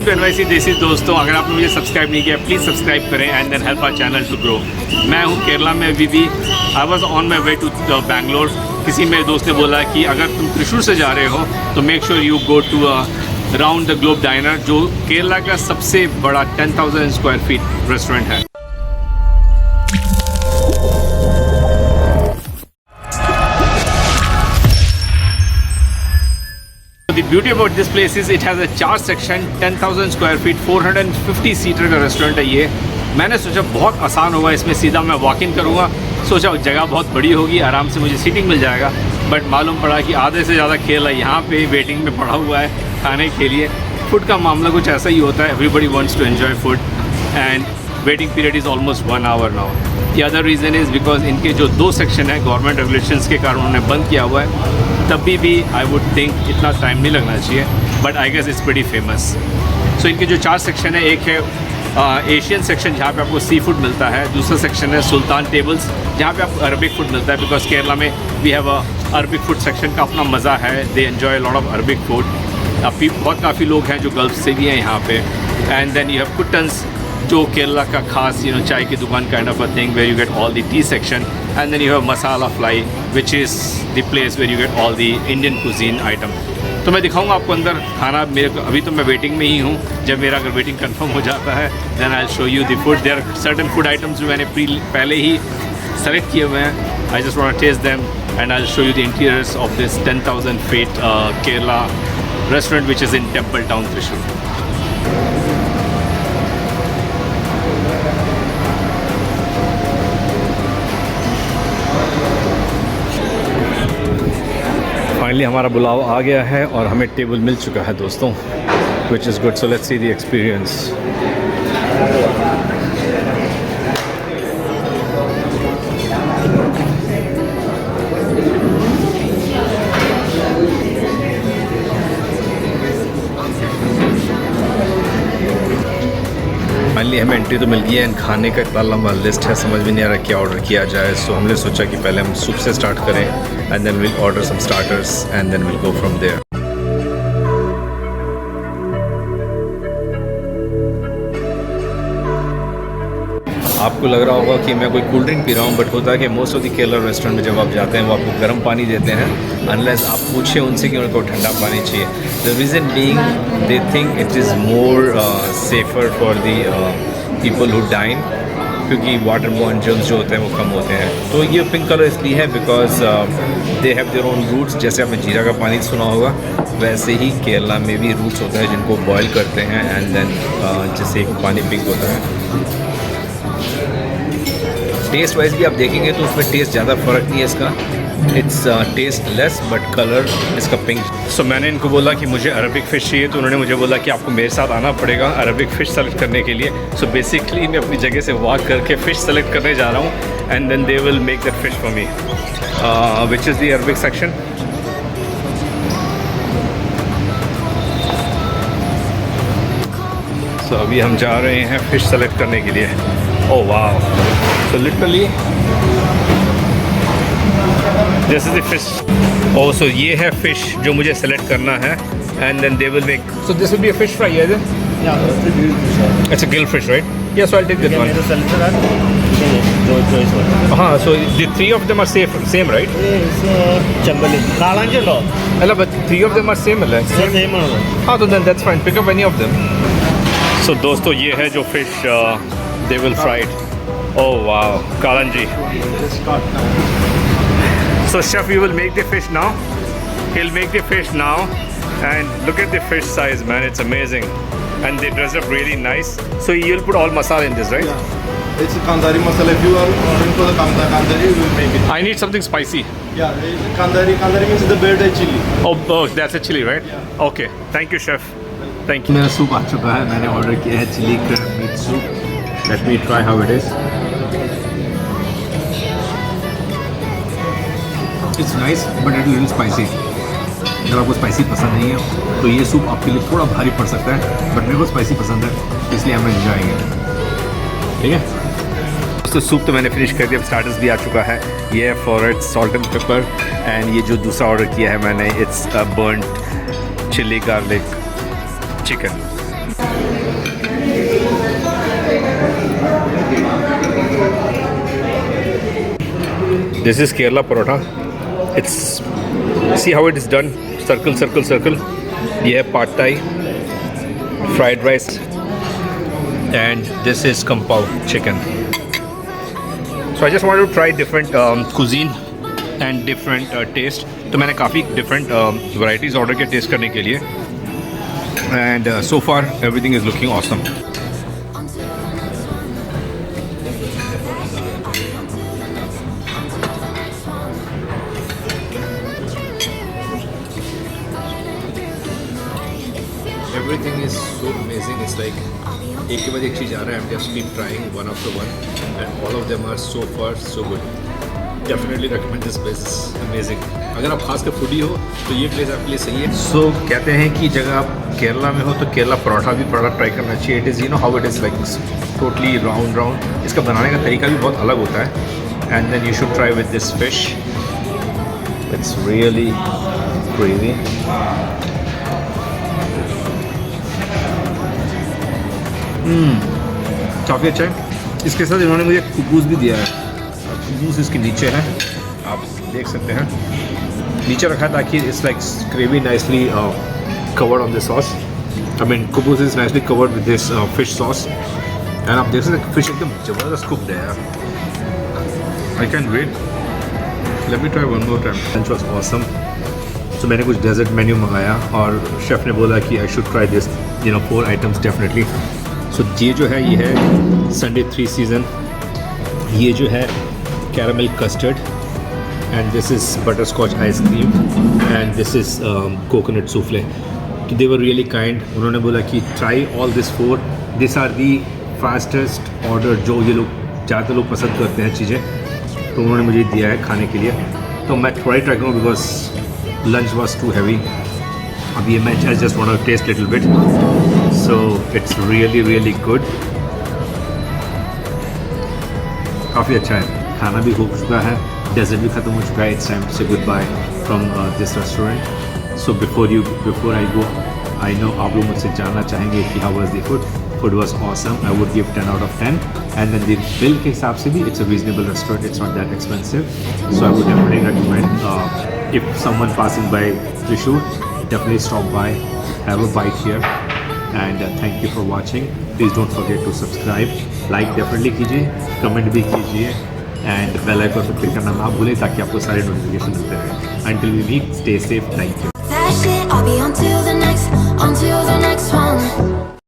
To NYC देसी दोस्तों, अगर आपने मुझे सब्सक्राइब नहीं किया प्लीज़ सब्सक्राइब करें and then help our channel to grow. मैं हूँ केरला में अभी भी। I was on my way to Bangalore. किसी मेरे दोस्त ने बोला कि अगर तुम त्रिशूर से जा रहे हो तो make sure you go to round the globe diner, जो केरला का सबसे बड़ा 10,000 स्क्वायर फीट रेस्टोरेंट है। The beauty about this place is it has a 4 section, 10,000 square feet, 450 seater का रेस्टोरेंट है ये। मैंने सोचा बहुत आसान होगा, इसमें सीधा मैं वॉक इन करूँगा। सोचा जगह बहुत बड़ी होगी, आराम से मुझे सीटिंग मिल जाएगा। बट मालूम पड़ा कि आधे से ज़्यादा खेल है यहाँ पे वेटिंग में पड़ा हुआ है खाने के लिए। फूड का मामला कुछ ऐसा ही होता है, everybody wants to enjoy food and waiting period is almost 1 hour now. The other reason is because इनके जो 2 सेक्शन है गवर्नमेंट रेगुलेशंस के कारण उन्होंने बंद किया हुआ है। तभी भी आई वुड थिंक इतना टाइम नहीं लगना चाहिए, but I guess it's pretty famous. So इनके जो 4 सेक्शन है, एक है एशियन सेक्शन जहाँ पे आपको सी फूड मिलता है, दूसरा सेक्शन है सुल्तान टेबल्स जहाँ पे आपको अरबिक फूड मिलता है, बिकॉज केरला में we have a Arabic food section का अपना मज़ा है। They enjoy lot of Arabic food. अभी बहुत काफ़ी लोग हैं जो गल्फ से भी हैं यहाँ पे। And then you have Kuttans जो केरला का खास चाय की दुकान kind of a thing where you get all the tea section. And then you have masala fly which is the place where you get all the Indian cuisine item. तो मैं दिखाऊंगा आपको अंदर खाना। मेरे को अभी तो मैं वेटिंग में ही हूँ। जब मेरा अगर वेटिंग कंफर्म हो जाता है then I will show you the food. There are certain food items जो मैंने पहले ही सेलेक्ट किए हुए हैं। I just want to taste them and I will show you the interiors of this 10,000 feet Kerala restaurant which is in temple town Thrissur. Finally हमारा बुलावा आ गया है और हमें टेबल मिल चुका है दोस्तों, which is good. So let's see the experience. Finally हमें एंट्री तो मिल गई है। खाने का इतना लंबा लिस्ट है, समझ में नहीं आ रहा क्या ऑर्डर किया जाए। सो हमने सोचा कि पहले हम सूप से स्टार्ट करें and then will order some starters and then will go from there. आपको लग रहा होगा कि मैं कोई कोल्ड ड्रिंक पी रहा हूँ, बट होता है कि most of the Kerala restaurant में जब आप जाते हैं वो आपको गर्म पानी देते हैं, अनलेस आप पूछें उनसे कि उनको ठंडा पानी चाहिए। The reason being they think it is more safer for the people who dine, क्योंकि वाटर बॉर्न जर्म्स जो होते हैं वो कम होते हैं। तो ये पिंक कलर इसलिए है because they have their own roots. जैसे आपने जीरा का पानी सुना होगा, वैसे ही केरला में भी रूट्स होता है जिनको बॉयल करते हैं एंड देन जैसे एक पानी पिंक होता है। टेस्ट वाइज भी आप देखेंगे तो उसमें टेस्ट ज़्यादा फ़र्क नहीं है इसका। It's taste less but colour इसका पिंक। सो मैंने इनको बोला कि मुझे अरबिक फ़िश चाहिए, तो उन्होंने मुझे बोला कि आपको मेरे साथ आना पड़ेगा अरबिक फ़िश सेलेक्ट करने के लिए। सो बेसिकली मैं अपनी जगह से वॉक करके फ़िश सेलेक्ट करने जा रहा हूँ and then they will make that fish for me, which is the Arabic section. So अभी हम जा रहे हैं फ़िश सेलेक्ट करने के लिए। ओह वाह! So literally this is the fish. Oh so ये है फ़िश जो मुझे सेलेक्ट करना है and then they will make. So this will be a fish fry, is it? Yeah, it's a grilled fish. It's a grilled fish, right? Yeah, so I'll take that one. Can you select that? Choice one. हाँ, so the 3 of them are same, right? ചെമ്പല്ലി കാളാഞ്ചി ഉണ്ടോ? अला but 3 of them are same, अल्ला? Same ആണ്. हाँ तो then that's fine. Pick up any of them. So दोस्तों ये है जो fish they will fry it. Oh wow, कालंजी. So chef, you will make the fish now. He'll make the fish now, and look at the fish size, man. It's amazing, and they dress up really nice. So you'll put all masala in this, right? Yeah. It's Kandari masala. If you are ordering for the Kandari, we will make it. I need something spicy. Yeah, Kandari. Kandari means the bearded chili. Oh, that's a chili, right? Yeah. Okay. Thank you, chef. Thank you. मेरा soup आ चुका है। मैंने order किया है chilli crab meat soup. Let me try how it is. It's nice but it little spicy. अगर आपको spicy पसंद नहीं है तो ये सूप आपके लिए थोड़ा भारी पड़ सकता है, बट मेरे को स्पाइसी पसंद है इसलिए हम एंजॉय करेंगे। ठीक है, तो सूप तो मैंने फिनिश कर दिया। अब स्टार्टर्स भी आ चुका है। ये है फॉरेट सॉल्ट एंड पेपर, एंड ये जो दूसरा ऑर्डर किया है मैंने, it's burned chilli garlic chicken. This is Kerala paratha. It's, see how it is done, circle circle circle. ये है pad thai, fried rice, and this is kung pao chicken. So I just wanted to try different cuisine and different taste. तो मैंने काफ़ी different varieties order किए taste करने के लिए, and so far everything is looking awesome. Everything is so amazing. It's like एक के बाद एक चीज़ आ रहा है. I'm just keep trying one after one, and all of them are so far so good. Definitely recommend this place. It's amazing. अगर आप खासकर foodie हो तो ये प्लेस आपके लिए सही है. So कहते हैं कि जगह आप केरला में हो तो केरला पराठा भी पराठा ट्राई करना चाहिए. It is, you know how it is like totally round. इसका बनाने का तरीका भी बहुत अलग होता है. And then you should try with this fish. It's really crazy. काफ़ी अच्छा है. इसके साथ इन्होंने मुझे कुबूस भी दिया है. कुबूस इसके नीचे है, आप देख सकते हैं. नीचे रखा है ताकि it's like gravy nicely covered on this sauce. I mean कुबूस is nicely covered with this fish sauce. And आप देख सकते हैं फिश एकदम ज़बरदस्त कुक्ड है यार. I can wait. Let me try one more time. Lunch was awesome. तो मैंने कुछ डेजर्ट मेन्यू मंगाया और शेफ़ ने बोला कि I should try this, 4 items definitely. So ये जो है ये है संडे 3 सीज़न. ये जो है caramel custard, and this is butterscotch ice cream, and this is coconut souffle. तो दे वर रियली काइंड. उन्होंने बोला कि try all this 4. This are the fastest order जो ये लोग ज़्यादातर लोग पसंद करते हैं चीज़ें. तो उन्होंने मुझे दिया है खाने के लिए. तो मैं थोड़ा ही ट्राई करूँ because lunch was too heavy. अब ये मैं just want to taste little bit. So it's really good. काफ़ी अच्छा है. खाना भी हो चुका है, डेजर्ट भी ख़त्म हो चुका है. It's time to say good bye from this restaurant. So before I go, I know आप लोग मुझसे जानना चाहेंगे कि how was the food. Food was awesome. I would give 10 out of 10. And then the bill के हिसाब से भी it's a reasonable restaurant. It's not that expensive. So I would definitely recommend if someone passing by Thrissur, definitely stop by, have a bite here. And thank you for watching. Please don't forget to subscribe. Like definitely कीजिए, comment भी कीजिए, and bell icon पर click करना ना भूलें ताकि आपको सारे notification मिलते रहें. Until we meet, stay safe. Thank you. That shit, I'll be on to the next one.